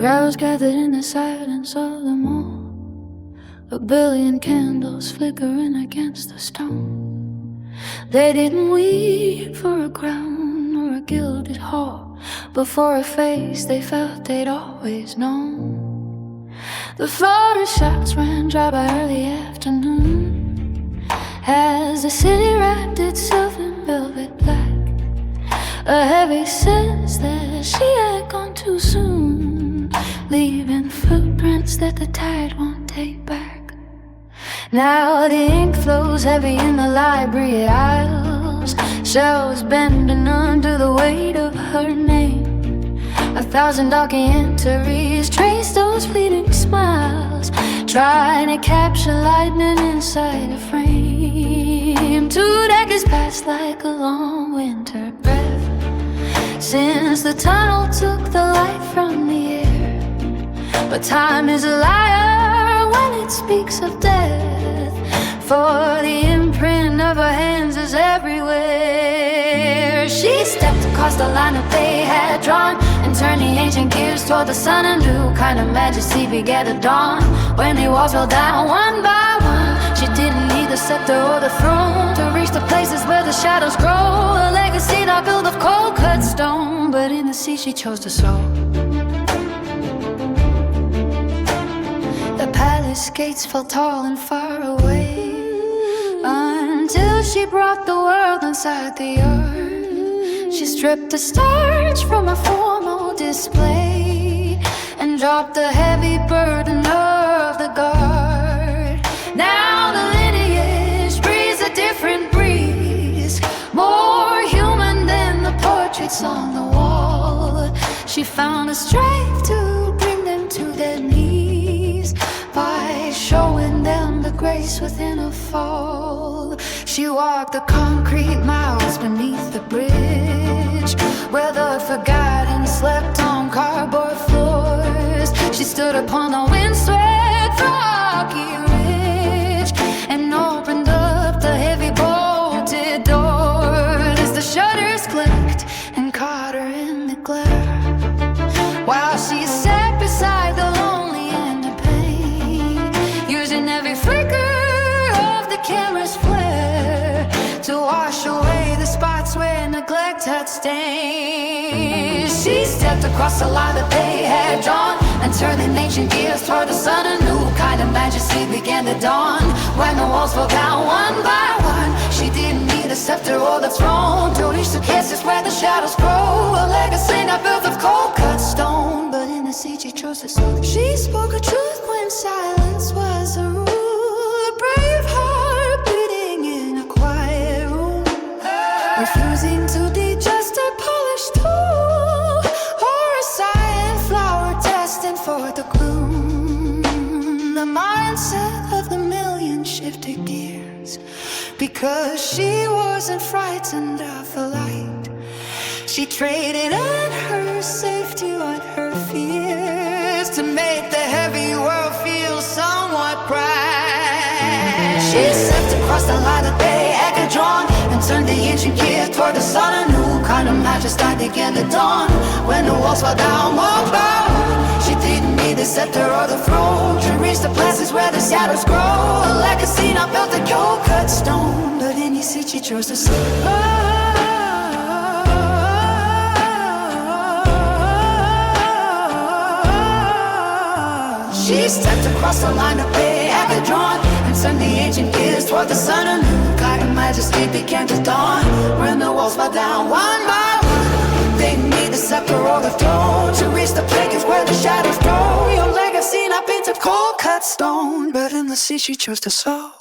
Crowds gathered in the silence of the mall, a billion candles flickering against the stone. They didn't weep for a crown or a gilded hall, but for a face they felt they'd always known. The photo shots ran dry by early afternoon, as the city wrapped itself in velvet black, a heavy sense that she had gone too soon, leaving footprints that the tide won't take back. Now the ink flows heavy in the library aisles, shelves bending under the weight of her name. 1,000 documentaries trace those fleeting smiles, trying to capture lightning inside a frame. 2 decades passed like a long winter breath since the tunnel took the light from the air. But time is a liar when it speaks of death, for the imprint of her hands is everywhere. She stepped across the line that they had drawn and turned the ancient gears toward the sun. A new kind of majesty began to dawn when the walls fell down one by one. She didn't need the scepter or the throne to reach the places where the shadows grow, a legacy not built of cold cut stone, but in the sea she chose to sow. The palace gates fell tall and far away, until she brought the world inside the earth. She stripped the starch from a formal display and dropped the heavy burden of the guard. Now the lineage breathes a different breeze, more human than the portraits on the wall. She found the strength to bring them to their knees by showing them the grace within a fall. She walked the concrete miles beneath the bridge, where the forgotten slept on cardboard floors. She stood upon the windswept rocky ridge and opened up the heavy bolted doors as the shutters clicked and caught her in the glare, while she sat beside the lonely and in pain, using every flicker of the camera's flare to wash away the spots where neglect had stained. She stepped across the line that they had drawn and turned the ancient gears toward the sun. A new kind of majesty began to dawn when the walls fell down one by one. She didn't need a scepter or the throne to reach the places where the shadows grow, a legacy not built of cold cut stone, but in the sea she chose to sow. She spoke a truth when silence was a rule, a brave heart beating in a quiet room, refusing to be just a polished tool or a silent flower destined for the gloom. The mindset of the million shifted gears because she wasn't frightened of the light. She traded on her safety on her fears to make the heavy world feel somewhat bright. She stepped across the line that they had drawn and turned the ancient gears toward the sun. A new kind of majesty began to dawn when the walls fell down one by one. She didn't need the scepter or the throne to reach the places where the shadows grow, a legacy not built of cold cut stone, but in the sea she chose to sow. She stepped across the line that they had drawn and turned the ancient gears toward the sun. A new kind of majesty began to dawn when the walls fell down one by one. They didn't need the scepter or the throne to reach the places where the shadows grow, your legacy not built of cold cut stone, but in the sea she chose to sow.